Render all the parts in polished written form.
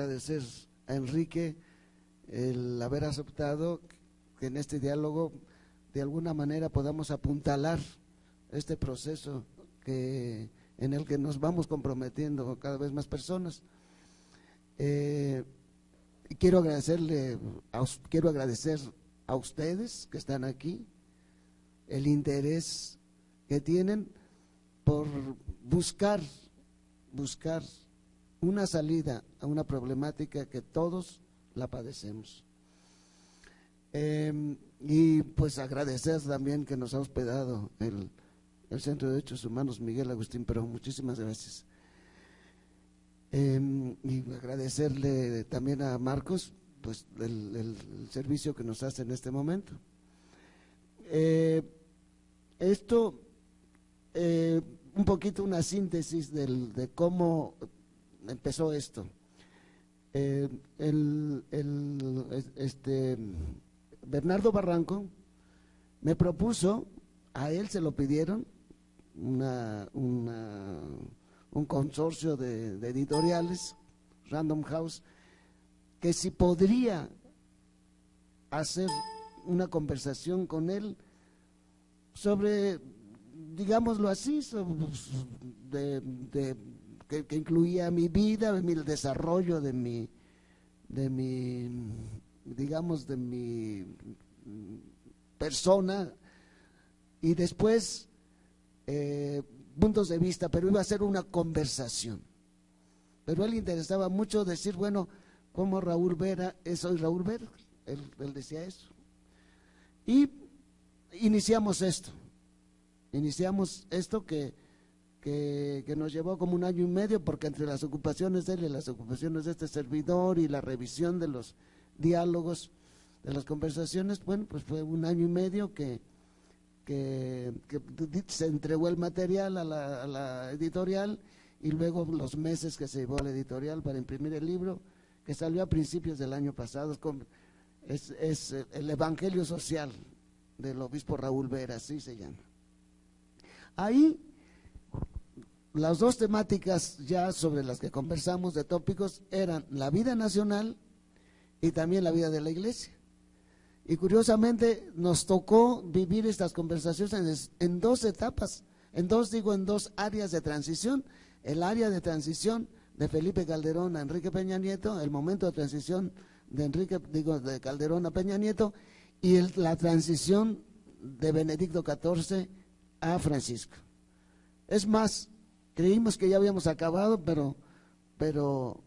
Agradecer a Enrique el haber aceptado que en este diálogo de alguna manera podamos apuntalar este proceso en el que nos vamos comprometiendo cada vez más personas. Y quiero agradecer a ustedes que están aquí el interés que tienen por buscar una salida a una problemática que todos la padecemos. Y pues agradecer también que nos ha hospedado el Centro de Derechos Humanos Miguel Agustín Perón, muchísimas gracias. Y agradecerle también a Marcos pues el servicio que nos hace en este momento. Un poquito una síntesis de cómo empezó esto. Bernardo Barranco me propuso, a él se lo pidieron, un consorcio de editoriales, Random House, que si podría hacer una conversación con él sobre, digámoslo así, que incluía mi vida, el desarrollo de mi persona, y después puntos de vista, pero iba a ser una conversación. Pero a él le interesaba mucho decir, bueno, como Raúl Vera, soy Raúl Vera, él decía eso. Y iniciamos esto que nos llevó como 1 año y medio, porque entre las ocupaciones de él y las ocupaciones de este servidor y la revisión de los diálogos, de las conversaciones, bueno, pues fue 1 año y medio que se entregó el material a la editorial, y luego los meses que se llevó a la editorial para imprimir el libro, que salió a principios del año pasado. Es el Evangelio Social del obispo Raúl Vera, así se llama. Ahí las dos temáticas ya sobre las que conversamos de tópicos eran la vida nacional y también la vida de la iglesia. Y curiosamente nos tocó vivir estas conversaciones en 2 etapas, en dos áreas de transición. El área de transición de Felipe Calderón a Enrique Peña Nieto, el momento de transición de Calderón a Peña Nieto, y la transición de Benedicto XIV a Francisco. Es más, creímos que ya habíamos acabado, pero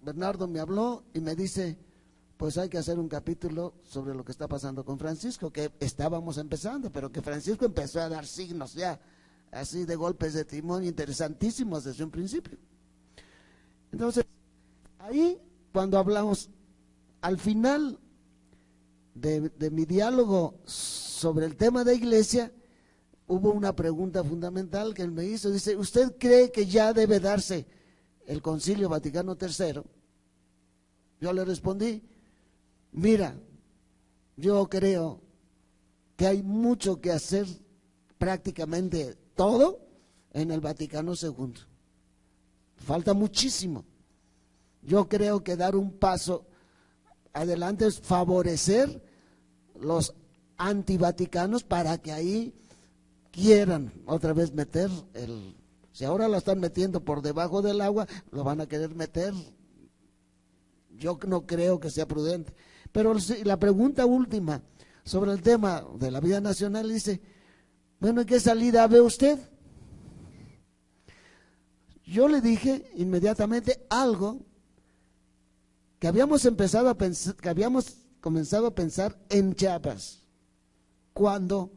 Bernardo me habló y me dice, pues hay que hacer un capítulo sobre lo que está pasando con Francisco, que estábamos empezando, pero que Francisco empezó a dar signos ya, así de golpes de timón interesantísimos desde un principio. Entonces, ahí cuando hablamos, al final de mi diálogo sobre el tema de iglesia, hubo una pregunta fundamental que él me hizo. Dice, ¿usted cree que ya debe darse el Concilio Vaticano III? Yo le respondí, mira, yo creo que hay mucho que hacer, prácticamente todo, en el Vaticano II. Falta muchísimo. Yo creo que dar un paso adelante es favorecer los antivaticanos para que ahí quieran otra vez meter si ahora lo están metiendo por debajo del agua, lo van a querer meter. Yo no creo que sea prudente. Pero la pregunta última sobre el tema de la vida nacional dice, bueno, ¿y qué salida ve usted? Yo le dije inmediatamente algo que habíamos comenzado a pensar en Chiapas, cuando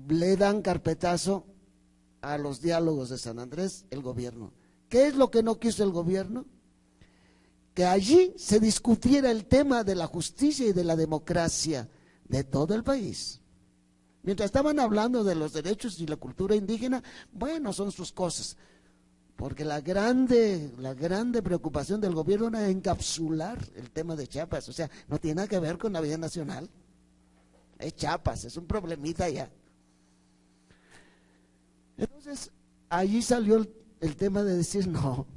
le dan carpetazo a los diálogos de San Andrés el gobierno. ¿Qué es lo que no quiso el gobierno? Que allí se discutiera el tema de la justicia y de la democracia de todo el país. Mientras estaban hablando de los derechos y la cultura indígena, bueno, son sus cosas, porque la grande preocupación del gobierno era encapsular el tema de Chiapas. O sea, no tiene nada que ver con la vida nacional. Es Chiapas, es un problemita ya. Entonces, allí salió el tema de decir, no,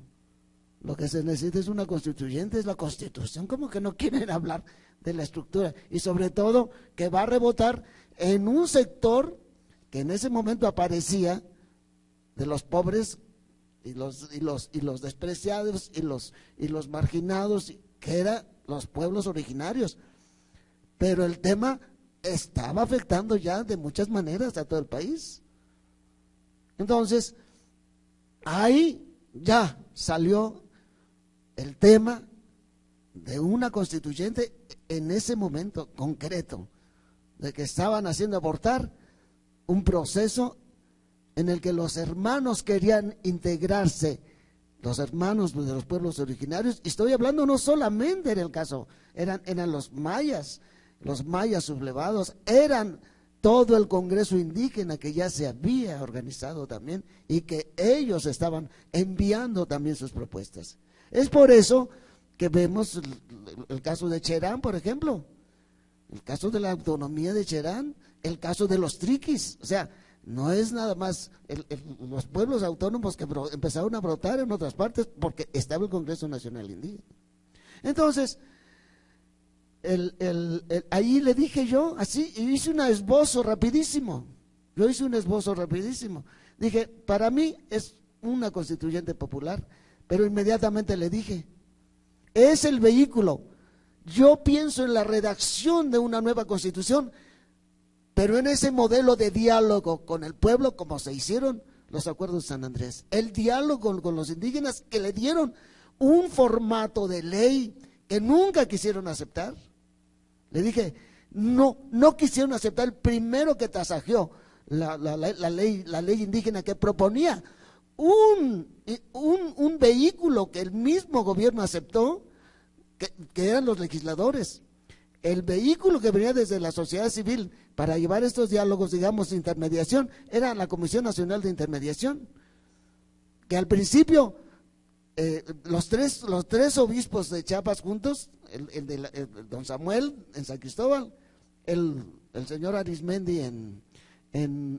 Lo que se necesita es una constituyente, es la Constitución. ¿Cómo que no quieren hablar de la estructura? Y sobre todo que va a rebotar en un sector que en ese momento aparecía de los pobres y los despreciados y los marginados, que eran los pueblos originarios. Pero el tema estaba afectando ya de muchas maneras a todo el país. Entonces, ahí ya salió el tema de una constituyente en ese momento concreto, de que estaban haciendo abortar un proceso en el que los hermanos querían integrarse, los hermanos de los pueblos originarios, y estoy hablando no solamente en el caso, eran los mayas sublevados, eran todo el Congreso indígena que ya se había organizado también y que ellos estaban enviando también sus propuestas. Es por eso que vemos el caso de Cherán, por ejemplo, el caso de la autonomía de Cherán, el caso de los triquis. O sea, no es nada más los pueblos autónomos que empezaron a brotar en otras partes porque estaba el Congreso Nacional Indígena. Entonces, ahí le dije yo, así, y hice un esbozo rapidísimo. Yo hice un esbozo rapidísimo. Dije, para mí es una constituyente popular, pero inmediatamente le dije, es el vehículo. Yo pienso en la redacción de una nueva constitución, pero en ese modelo de diálogo con el pueblo, como se hicieron los acuerdos de San Andrés, el diálogo con los indígenas que le dieron un formato de ley que nunca quisieron aceptar. Le dije, no quisieron aceptar el primero que tasajeó la ley indígena, que proponía un vehículo que el mismo gobierno aceptó, que eran los legisladores. El vehículo que venía desde la sociedad civil para llevar estos diálogos, digamos, de intermediación, era la Comisión Nacional de Intermediación, que al principio los tres obispos de Chiapas juntos, el don Samuel en San Cristóbal, el señor Arismendi en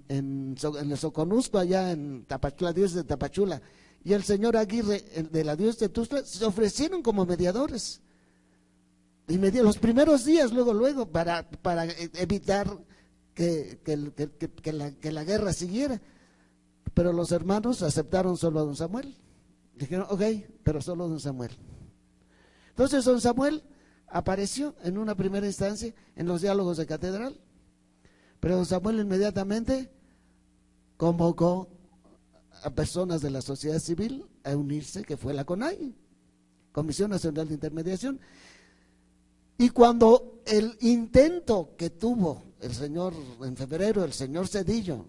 el Soconusco, allá en Tapachula, diócesis de Tapachula, y el señor Aguirre de la diócesis de Tuxtla, se ofrecieron como mediadores. Y los primeros días, luego, para evitar que la guerra siguiera. Pero los hermanos aceptaron solo a don Samuel. Dijeron, ok, pero solo don Samuel. Entonces don Samuel apareció en una primera instancia en los diálogos de catedral, pero don Samuel inmediatamente convocó a personas de la sociedad civil a unirse, que fue la CONAI, Comisión Nacional de Intermediación. Y cuando el intento que tuvo el señor, en febrero, el señor Zedillo,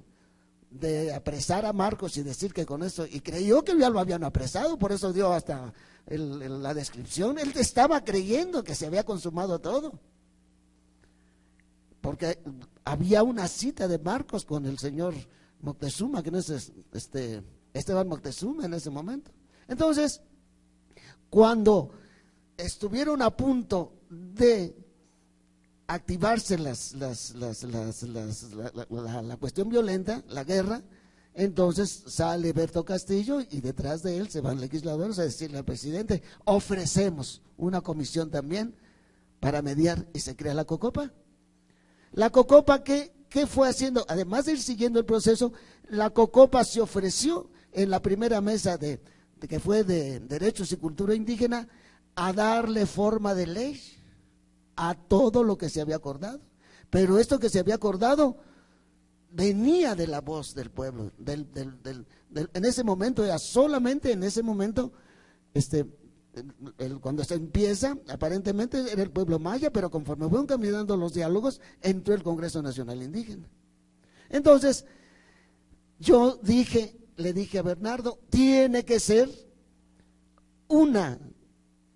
de apresar a Marcos y decir que con eso, y creyó que ya lo habían apresado, por eso dio hasta la descripción, él estaba creyendo que se había consumado todo, porque había una cita de Marcos con el señor Moctezuma, que no es Esteban Moctezuma en ese momento. Entonces, cuando estuvieron a punto de activarse la cuestión violenta, la guerra, entonces sale Berto Castillo y detrás de él se van legisladores a decirle al presidente, ofrecemos una comisión también para mediar, y se crea la COCOPA. La COCOPA, ¿qué fue haciendo? Además de ir siguiendo el proceso, la COCOPA se ofreció en la primera mesa que fue de Derechos y Cultura Indígena, a darle forma de ley a todo lo que se había acordado. Pero esto que se había acordado venía de la voz del pueblo, en ese momento, era solamente en ese momento, cuando se empieza, aparentemente era el pueblo maya, pero conforme fueron caminando los diálogos, entró el Congreso Nacional Indígena. Entonces, le dije a Bernardo, tiene que ser una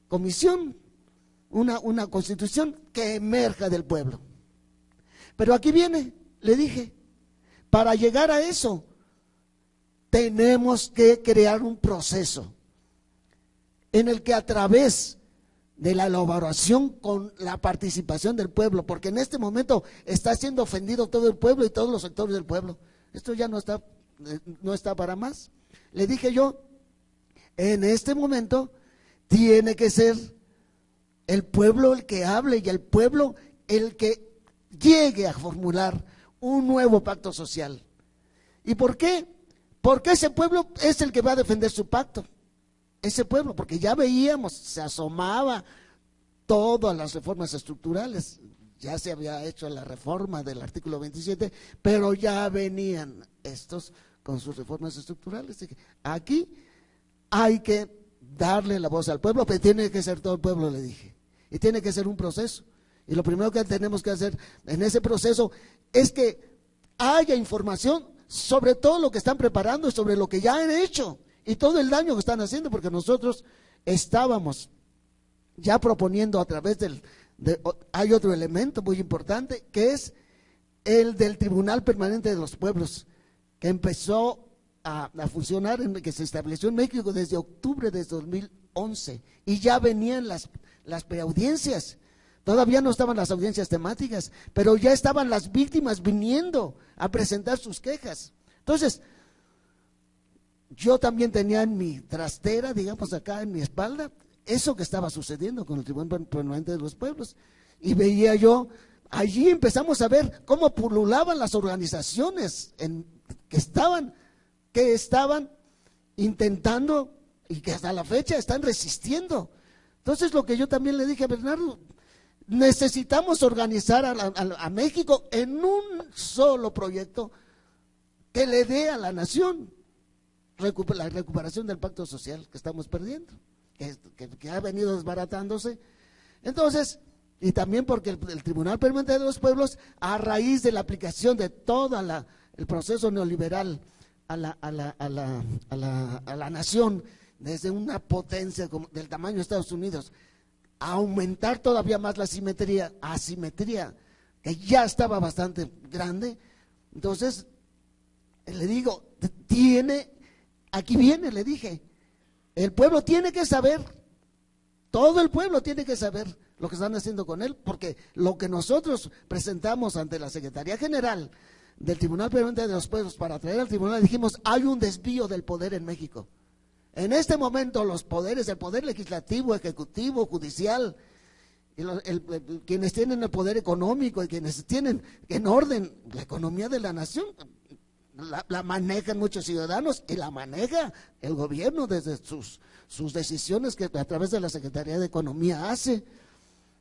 comisión, una constitución que emerja del pueblo. Pero aquí viene, le dije, para llegar a eso, tenemos que crear un proceso en el que a través de la elaboración con la participación del pueblo, porque en este momento está siendo ofendido todo el pueblo y todos los sectores del pueblo. Esto ya no está para más. Le dije yo, en este momento tiene que ser el pueblo el que hable y el pueblo el que llegue a formular un nuevo pacto social. ¿Y por qué? Porque ese pueblo es el que va a defender su pacto. Ese pueblo, porque ya veíamos, se asomaba todas las reformas estructurales. Ya se había hecho la reforma del artículo 27, pero ya venían estos con sus reformas estructurales. Aquí hay que darle la voz al pueblo, pero tiene que ser todo el pueblo, le dije. Y tiene que ser un proceso. Y lo primero que tenemos que hacer en ese proceso es que haya información sobre todo lo que están preparando y sobre lo que ya han hecho y todo el daño que están haciendo, porque nosotros estábamos ya proponiendo a través hay otro elemento muy importante que es el del Tribunal Permanente de los Pueblos, que empezó a funcionar, que se estableció en México desde octubre de 2011 y ya venían las preaudiencias. Todavía no estaban las audiencias temáticas, pero ya estaban las víctimas viniendo a presentar sus quejas. Entonces, yo también tenía en mi trastera, digamos acá en mi espalda, eso que estaba sucediendo con el Tribunal Permanente de los Pueblos. Y veía yo, allí empezamos a ver cómo pululaban las organizaciones que estaban intentando y que hasta la fecha están resistiendo. Entonces, lo que yo también le dije a Bernardo, necesitamos organizar a México en un solo proyecto que le dé a la nación la recuperación del pacto social que estamos perdiendo, que ha venido desbaratándose. Entonces, y también porque el Tribunal Permanente de los Pueblos, a raíz de la aplicación de todo el proceso neoliberal a la nación, desde una potencia del tamaño de Estados Unidos, a aumentar todavía más la asimetría que ya estaba bastante grande. Entonces, le digo, aquí viene, le dije, el pueblo tiene que saber, todo el pueblo tiene que saber lo que están haciendo con él, porque lo que nosotros presentamos ante la Secretaría General del Tribunal Permanente de los Pueblos para traer al tribunal, dijimos, hay un desvío del poder en México. En este momento los poderes, el poder legislativo, ejecutivo, judicial, quienes tienen el poder económico y quienes tienen en orden la economía de la nación, la manejan muchos ciudadanos y la maneja el gobierno desde sus decisiones que a través de la Secretaría de Economía hace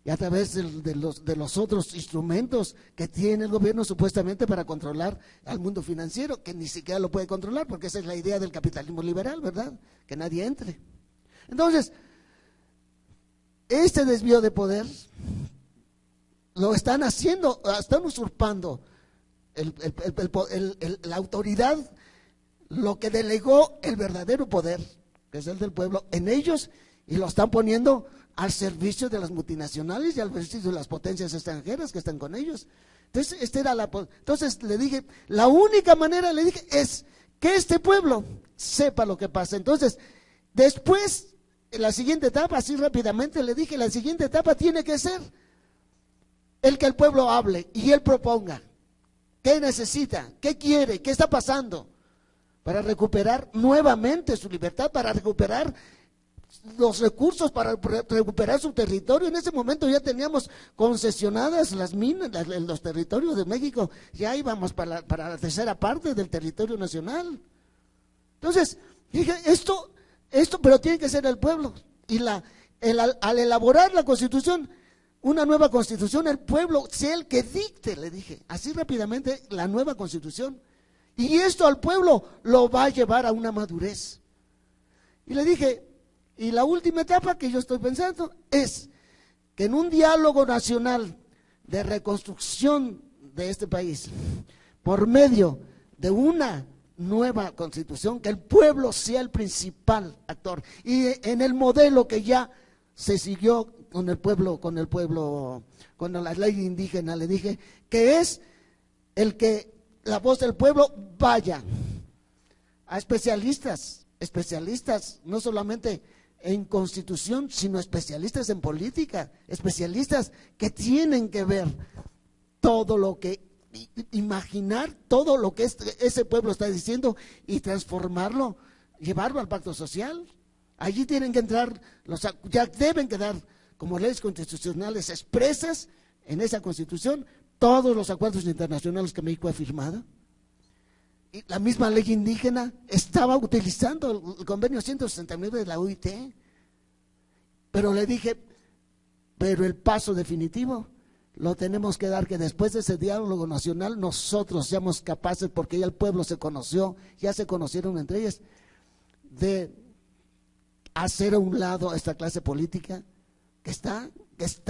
y a través de los otros instrumentos que tiene el gobierno supuestamente para controlar al mundo financiero, que ni siquiera lo puede controlar, porque esa es la idea del capitalismo liberal, ¿verdad? Que nadie entre. Entonces, este desvío de poder lo están haciendo, están usurpando la autoridad, lo que delegó el verdadero poder, que es el del pueblo, en ellos, y lo están poniendo al servicio de las multinacionales y al servicio de las potencias extranjeras que están con ellos. Entonces, entonces le dije, la única manera, le dije, es que este pueblo sepa lo que pasa. Entonces, después, en la siguiente etapa, así rápidamente le dije, la siguiente etapa tiene que ser el que el pueblo hable y él proponga qué necesita, qué quiere, qué está pasando para recuperar nuevamente su libertad, para recuperar los recursos, para recuperar su territorio. En ese momento ya teníamos concesionadas las minas, los territorios de México, ya íbamos para la tercera parte del territorio nacional. Entonces, dije, esto, pero tiene que ser el pueblo. Y al elaborar la Constitución, una nueva Constitución, el pueblo sea el que dicte, le dije, así rápidamente, la nueva Constitución. Y esto al pueblo lo va a llevar a una madurez. Y le dije, y la última etapa que yo estoy pensando es que en un diálogo nacional de reconstrucción de este país, por medio de una nueva Constitución, que el pueblo sea el principal actor, y en el modelo que ya se siguió con la ley indígena, le dije, que es el que la voz del pueblo vaya a especialistas, no solamente en Constitución, sino especialistas en política, especialistas que tienen que ver todo lo que, imaginar todo lo que ese pueblo está diciendo y transformarlo, llevarlo al pacto social, Allí tienen que entrar, ya deben quedar como leyes constitucionales expresas en esa Constitución todos los acuerdos internacionales que México ha firmado. Y la misma ley indígena estaba utilizando el convenio 169 de la OIT. Pero le dije, pero el paso definitivo lo tenemos que dar, que después de ese diálogo nacional nosotros seamos capaces, porque ya el pueblo se conoció, ya se conocieron entre ellas, de hacer a un lado a esta clase política que está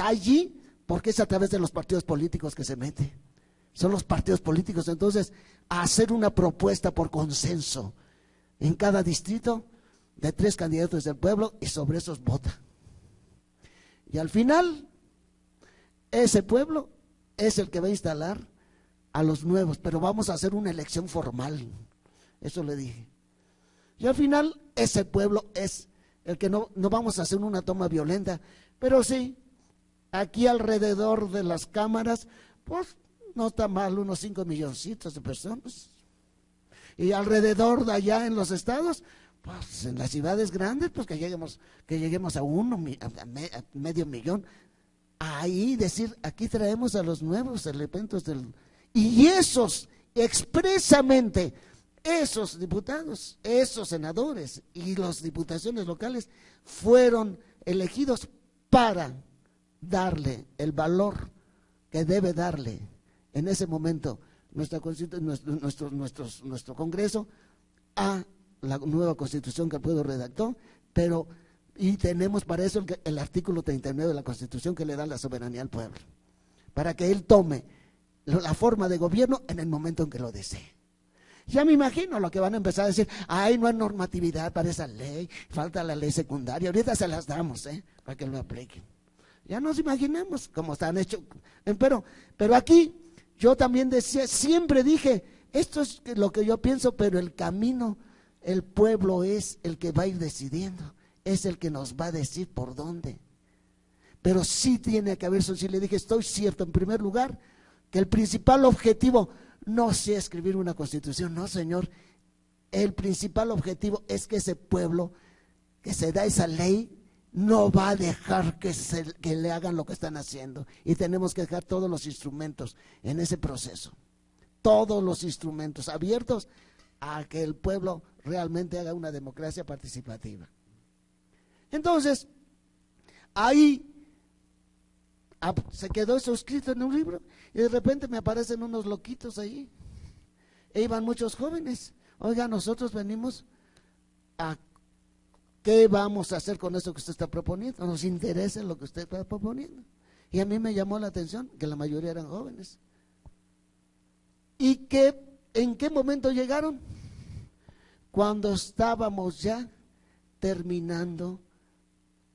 allí, porque es a través de los partidos políticos que se mete. Son los partidos políticos. Entonces, hacer una propuesta por consenso en cada distrito de 3 candidatos del pueblo, y sobre esos vota. Y al final, ese pueblo es el que va a instalar a los nuevos, pero vamos a hacer una elección formal. Eso le dije. Y al final, ese pueblo es el que no vamos a hacer una toma violenta, pero sí, aquí alrededor de las cámaras, pues no está mal, unos 5 milloncitos de personas. Y alrededor de allá en los estados, pues en las ciudades grandes, pues que lleguemos a medio millón. Ahí decir, aquí traemos a los nuevos elementos y esos expresamente, esos diputados, esos senadores y las diputaciones locales fueron elegidos para darle el valor que debe darle en ese momento nuestro Congreso a la nueva Constitución que el pueblo redactó, y tenemos para eso el artículo 39 de la Constitución, que le da la soberanía al pueblo, para que él tome la forma de gobierno en el momento en que lo desee. Ya me imagino lo que van a empezar a decir, ay, no hay normatividad para esa ley, falta la ley secundaria, ahorita se las damos, para que lo apliquen. Ya nos imaginamos cómo están hechos, pero aquí yo también decía, siempre dije, esto es lo que yo pienso, pero el camino, el pueblo es el que va a ir decidiendo, es el que nos va a decir por dónde. Pero sí tiene que haber, sí le dije, estoy cierto, en primer lugar, que el principal objetivo no sea escribir una constitución, no señor, el principal objetivo es que ese pueblo que se da esa ley no va a dejar que le hagan lo que están haciendo, y tenemos que dejar todos los instrumentos en ese proceso, todos los instrumentos abiertos a que el pueblo realmente haga una democracia participativa. Entonces, ahí se quedó eso escrito en un libro, y de repente me aparecen unos loquitos ahí, e iban muchos jóvenes. Oiga, nosotros venimos a ¿qué vamos a hacer con eso que usted está proponiendo? Nos interesa lo que usted está proponiendo. Y a mí me llamó la atención que la mayoría eran jóvenes. ¿Y en qué momento llegaron? Cuando estábamos ya terminando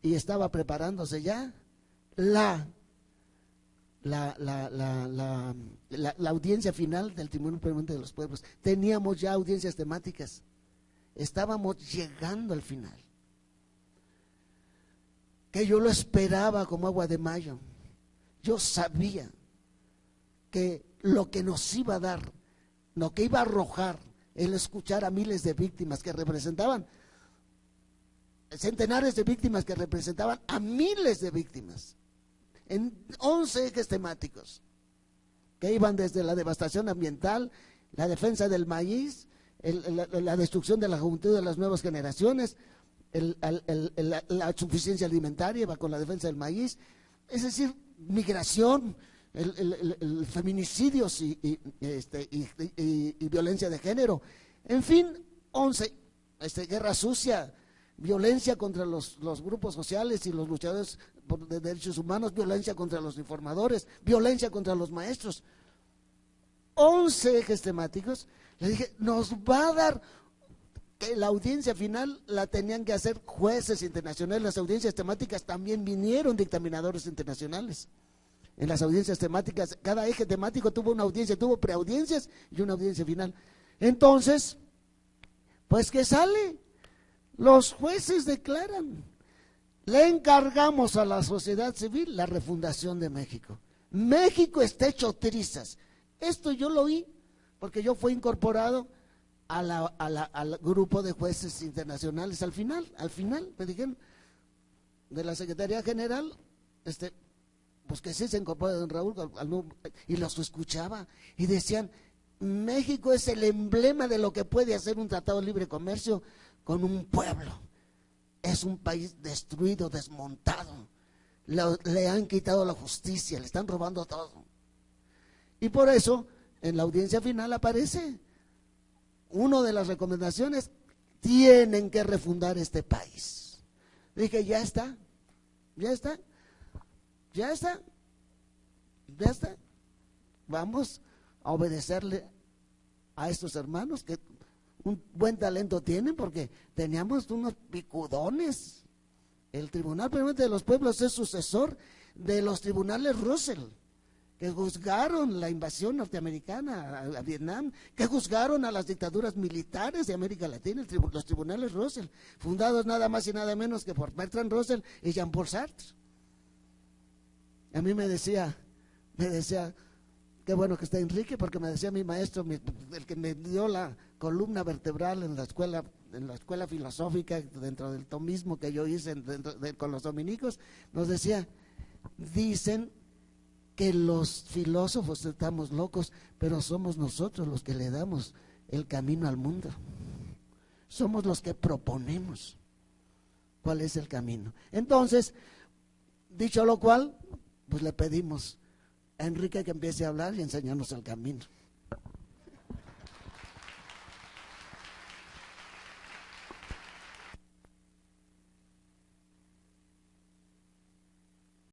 y estaba preparándose ya la audiencia final del Tribunal Permanente de los Pueblos. Teníamos ya audiencias temáticas. Estábamos llegando al final, que yo lo esperaba como agua de mayo. Yo sabía que lo que nos iba a dar, lo que iba a arrojar el escuchar a miles de víctimas que representaban, centenares de víctimas que representaban a miles de víctimas, en 11 ejes temáticos, que iban desde la devastación ambiental, la defensa del maíz, la destrucción de la juventud de las nuevas generaciones, la suficiencia alimentaria, va con la defensa del maíz, es decir, migración, el feminicidios y violencia de género, en fin, 11, guerra sucia, violencia contra los grupos sociales y los luchadores de derechos humanos, violencia contra los informadores, violencia contra los maestros. 11 ejes temáticos. Le dije, nos va a dar, que la audiencia final la tenían que hacer jueces internacionales. Las audiencias temáticas también vinieron dictaminadores internacionales. En las audiencias temáticas, cada eje temático tuvo una audiencia, tuvo preaudiencias y una audiencia final. Entonces, pues ¿qué sale? Los jueces declaran, le encargamos a la sociedad civil la refundación de México. México está hecho trizas. Esto yo lo oí porque yo fui incorporado al grupo de jueces internacionales al final me dijeron de la Secretaría General, pues que sí se incorpora don Raúl, y los escuchaba y decían, México es el emblema de lo que puede hacer un tratado de libre comercio con un pueblo. Es un país destruido, desmontado, le han quitado la justicia, le están robando todo. Y por eso, en la audiencia final aparece una de las recomendaciones: tienen que refundar este país. Dije, ya está, vamos a obedecerle a estos hermanos que un buen talento tienen, porque teníamos unos picudones. El Tribunal Permanente de los Pueblos es sucesor de los tribunales Russell, que juzgaron la invasión norteamericana a Vietnam, que juzgaron a las dictaduras militares de América Latina, los tribunales Russell, fundados nada más y nada menos que por Bertrand Russell y Jean-Paul Sartre. A mí me decía, qué bueno que está Enrique, porque me decía mi maestro, el que me dio la columna vertebral en la escuela filosófica, dentro del tomismo que yo hice con los dominicos, nos decía, dicen que los filósofos estamos locos, pero somos nosotros los que le damos el camino al mundo. Somos los que proponemos cuál es el camino. Entonces, dicho lo cual, pues le pedimos a Enrique que empiece a hablar y enseñarnos el camino.